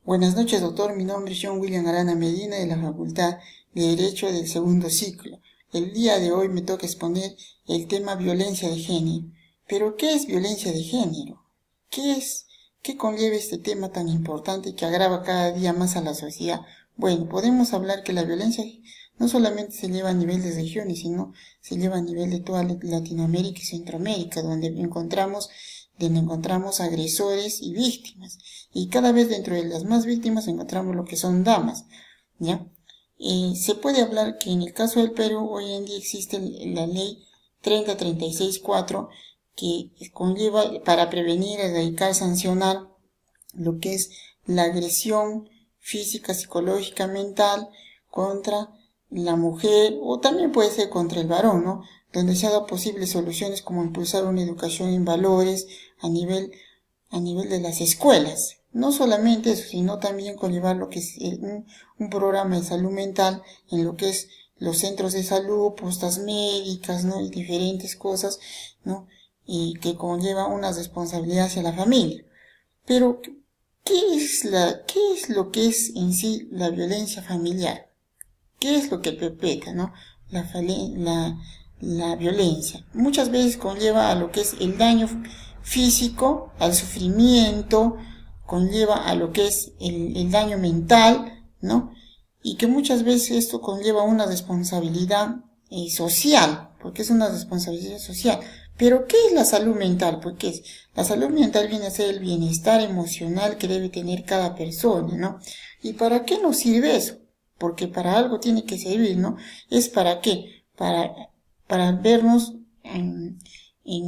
Buenas noches, doctor. Mi nombre es John William Arana Medina, de la Facultad de Derecho del segundo ciclo. El día de hoy me toca exponer el tema violencia de género. ¿Pero qué es violencia de género? ¿Qué conlleva este tema tan importante que agrava cada día más a la sociedad? Bueno, podemos hablar que la violencia no solamente se lleva a nivel de regiones, sino se lleva a nivel de toda Latinoamérica y Centroamérica, donde encontramos agresores y víctimas. Y cada vez dentro de las más víctimas encontramos lo que son damas, ¿ya? Se puede hablar que en el caso del Perú hoy en día existe la ley 3036-4 que conlleva para prevenir, erradicar, sancionar lo que es la agresión física, psicológica, mental contra la mujer, o también puede ser contra el varón, ¿no? Donde se han dado posibles soluciones como impulsar una educación en valores a nivel de las escuelas. No solamente eso, sino también conllevar lo que es un programa de salud mental en lo que es los centros de salud, postas médicas, ¿no? Y diferentes cosas, ¿no? Y que conlleva una responsabilidad hacia la familia. Pero, ¿qué es lo que es en sí la violencia familiar? ¿Qué es lo que perpetra, ¿no? La violencia. Muchas veces conlleva a lo que es el daño físico, al sufrimiento, conlleva a lo que es el daño mental, ¿no? Y que muchas veces esto conlleva una responsabilidad social, porque es una responsabilidad social. Pero, ¿qué es la salud mental? Porque la salud mental viene a ser el bienestar emocional que debe tener cada persona, ¿no? ¿Y para qué nos sirve eso? Porque para algo tiene que servir, ¿no? ¿Es para qué? Para vernos en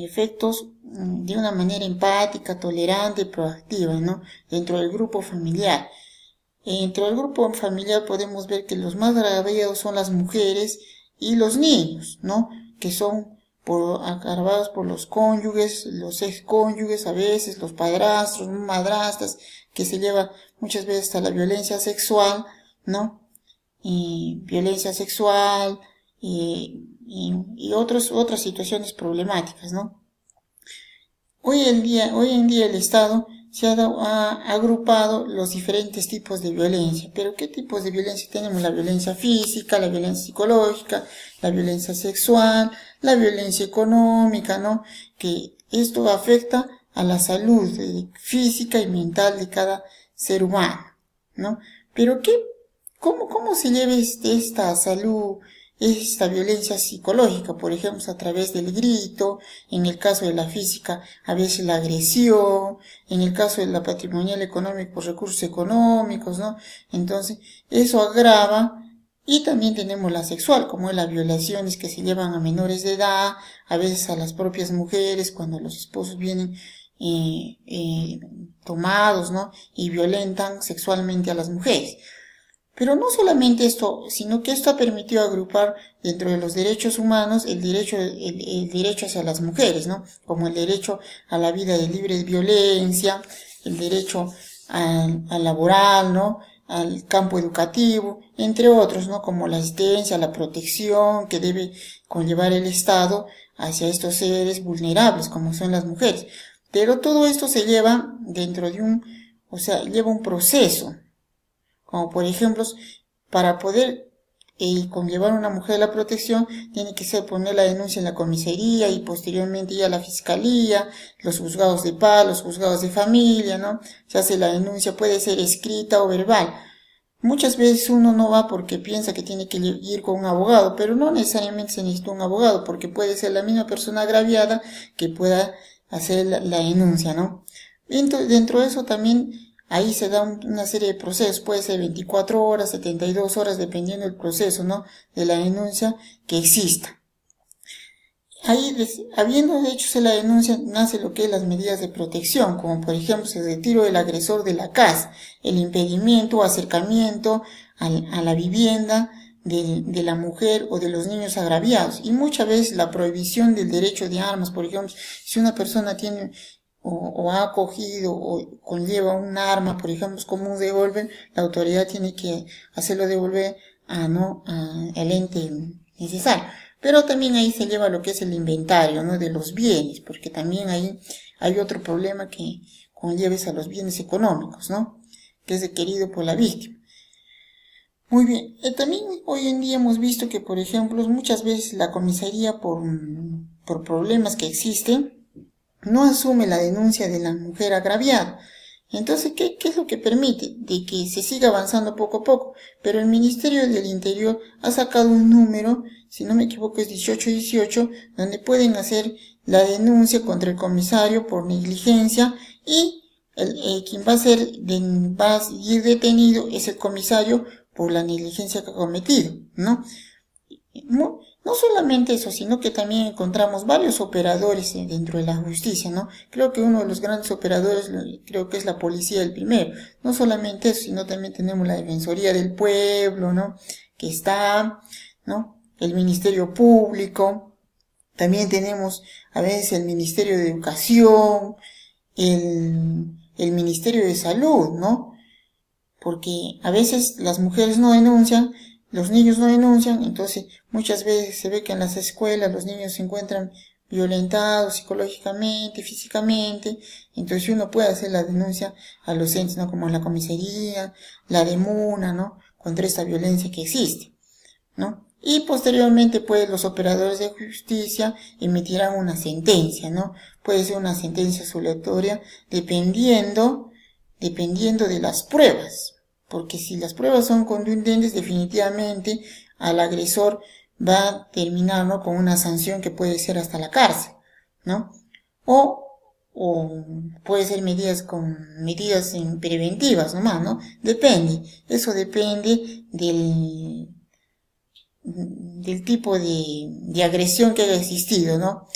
efectos de una manera empática, tolerante, proactiva, ¿no? Dentro del grupo familiar. Dentro del grupo familiar podemos ver que los más agraviados son las mujeres y los niños, ¿no? Que son agravados por los cónyuges, los excónyuges, a veces los padrastros, madrastas, que se lleva muchas veces hasta la violencia sexual, ¿no? Violencia sexual y otras situaciones problemáticas, ¿no? Hoy en día el Estado ha agrupado los diferentes tipos de violencia. Pero ¿qué tipos de violencia tenemos? La violencia física, la violencia psicológica, la violencia sexual, la violencia económica, ¿no? Que esto afecta a la salud física y mental de cada ser humano, ¿no? Pero ¿cómo se lleva esta salud, esta violencia psicológica? Por ejemplo, a través del grito, en el caso de la física, a veces la agresión, en el caso de la patrimonial económica, por recursos económicos, ¿no? Entonces, eso agrava. Y también tenemos la sexual, como es las violaciones que se llevan a menores de edad, a veces a las propias mujeres, cuando los esposos vienen tomados, ¿no? Y violentan sexualmente a las mujeres. Pero no solamente esto, sino que esto ha permitido agrupar dentro de los derechos humanos el derecho hacia las mujeres, ¿no? Como el derecho a la vida de libre de violencia, el derecho al laboral, ¿no? Al campo educativo, entre otros, ¿no? Como la asistencia, la protección que debe conllevar el Estado hacia estos seres vulnerables, como son las mujeres. Pero todo esto se lleva dentro de lleva un proceso. Como por ejemplo, para poder conllevar a una mujer a la protección, tiene que ser poner la denuncia en la comisaría y posteriormente ir a la fiscalía, los juzgados de paz, los juzgados de familia, ¿no? Se hace la denuncia, puede ser escrita o verbal. Muchas veces uno no va porque piensa que tiene que ir con un abogado, pero no necesariamente se necesita un abogado, porque puede ser la misma persona agraviada que pueda hacer la denuncia, ¿no? Dentro de eso también ahí se da una serie de procesos, puede ser 24 horas, 72 horas, dependiendo del proceso, ¿no? De la denuncia que exista. Ahí, habiendo hecho la denuncia, nace lo que es las medidas de protección, como por ejemplo el retiro del agresor de la casa, el impedimento o acercamiento a la vivienda de la mujer o de los niños agraviados. Y muchas veces la prohibición del derecho de armas, por ejemplo, si una persona tiene o ha acogido o conlleva un arma, por ejemplo, como un revólver, la autoridad tiene que hacerlo devolver al ente necesario. Pero también ahí se lleva lo que es el inventario, ¿no? De los bienes, porque también ahí hay otro problema que conlleva a los bienes económicos, ¿no? que es requerido por la víctima. Muy bien, también hoy en día hemos visto que, por ejemplo, muchas veces la comisaría por problemas que existen, no asume la denuncia de la mujer agraviada. Entonces, ¿qué es lo que permite? De que se siga avanzando poco a poco. Pero el Ministerio del Interior ha sacado un número, si no me equivoco es 1818, donde pueden hacer la denuncia contra el comisario por negligencia y quien va a ir detenido es el comisario por la negligencia que ha cometido, ¿no? No solamente eso, sino que también encontramos varios operadores dentro de la justicia, ¿no? Creo que uno de los grandes operadores, creo que es la policía el primero. No solamente eso, sino también tenemos la Defensoría del Pueblo, ¿no? Que está, ¿no? El Ministerio Público. También tenemos a veces el Ministerio de Educación, el Ministerio de Salud, ¿no? Porque a veces las mujeres no denuncian, los niños no denuncian, entonces muchas veces se ve que en las escuelas los niños se encuentran violentados psicológicamente, físicamente, entonces uno puede hacer la denuncia a los entes, ¿no? Como la comisaría, la DEMUNA, ¿no? Contra esta violencia que existe, ¿no? Y posteriormente, pues, los operadores de justicia emitirán una sentencia, ¿no? Puede ser una sentencia absolutoria dependiendo de las pruebas, porque si las pruebas son contundentes, definitivamente al agresor va a terminar, ¿no? Con una sanción que puede ser hasta la cárcel, ¿no? O puede ser medidas preventivas nomás, ¿no? Depende, eso depende del tipo de agresión que haya existido, ¿no?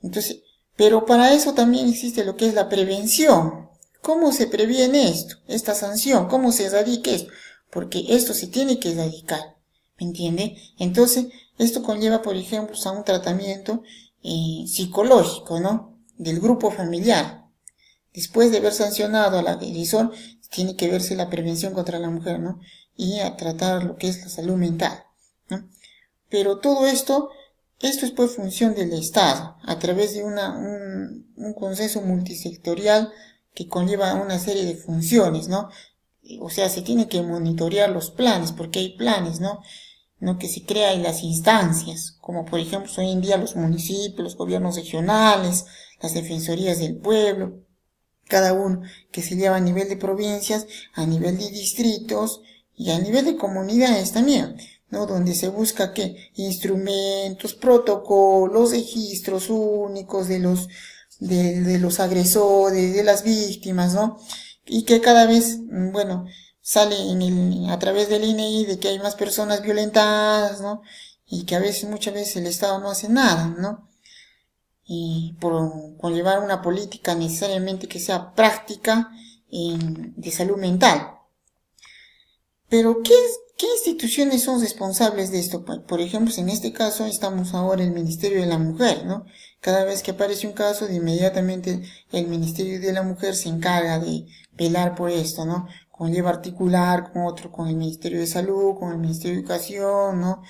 Entonces, pero para eso también existe lo que es la prevención. ¿Cómo se previene esto? Esta sanción, ¿cómo se erradica esto? Porque esto se tiene que erradicar, ¿me entiende? Entonces, esto conlleva, por ejemplo, a un tratamiento psicológico, ¿no? Del grupo familiar. Después de haber sancionado al agresor, tiene que verse la prevención contra la mujer, ¿no? Y a tratar lo que es la salud mental, ¿no? Pero todo esto es pues función del Estado, a través de un consenso multisectorial que conlleva una serie de funciones, ¿no? O sea, se tiene que monitorear los planes, porque hay planes, ¿no? Que se crean las instancias, como por ejemplo hoy en día los municipios, los gobiernos regionales, las defensorías del pueblo, cada uno que se lleva a nivel de provincias, a nivel de distritos y a nivel de comunidades también, ¿no? Donde se busca que instrumentos, protocolos, registros únicos de los agresores, de las víctimas, ¿no? Y que cada vez, bueno, sale a través del INEI de que hay más personas violentadas, ¿no? Y que muchas veces el Estado no hace nada, ¿no? Y por conllevar una política necesariamente que sea práctica de salud mental. Pero, ¿qué instituciones son responsables de esto? Por ejemplo, en este caso estamos ahora en el Ministerio de la Mujer, ¿no? Cada vez que aparece un caso, de inmediatamente el Ministerio de la Mujer se encarga de velar por esto, ¿no? Conlleva articular con el Ministerio de Salud, con el Ministerio de Educación, ¿no?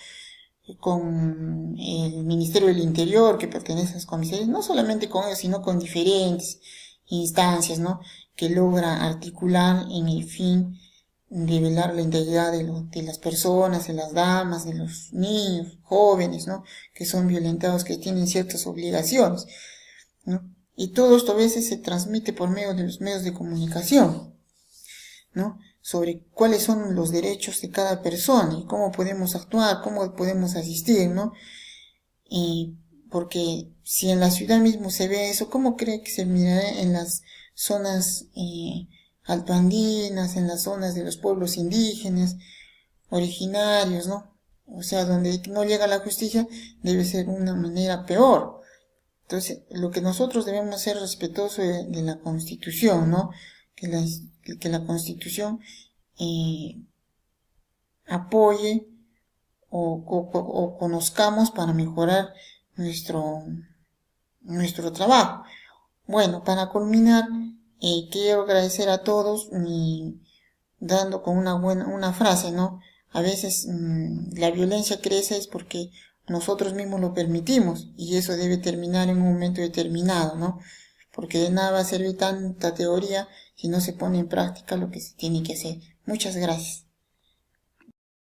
Con el Ministerio del Interior, que pertenece a las comisarías, no solamente con ellos, sino con diferentes instancias, ¿no? Que logra articular en el fin de velar la integridad de las personas, de las damas, de los niños, jóvenes, ¿no? Que son violentados, que tienen ciertas obligaciones, ¿no? Y todo esto a veces se transmite por medio de los medios de comunicación, ¿no? Sobre cuáles son los derechos de cada persona y cómo podemos actuar, cómo podemos asistir, ¿no? Porque si en la ciudad mismo se ve eso, ¿cómo cree que se mirará en las zonas altoandinas, en las zonas de los pueblos indígenas, originarios, ¿no? O sea, donde no llega la justicia, debe ser una manera peor. Entonces, lo que nosotros debemos hacer es respetuoso de la Constitución, ¿no? Que la Constitución apoye o conozcamos para mejorar nuestro trabajo. Bueno, para culminar, quiero agradecer a todos dando con una frase, ¿no? A veces la violencia crece es porque nosotros mismos lo permitimos y eso debe terminar en un momento determinado, ¿no? porque de nada va a servir tanta teoría si no se pone en práctica lo que se tiene que hacer. Muchas gracias.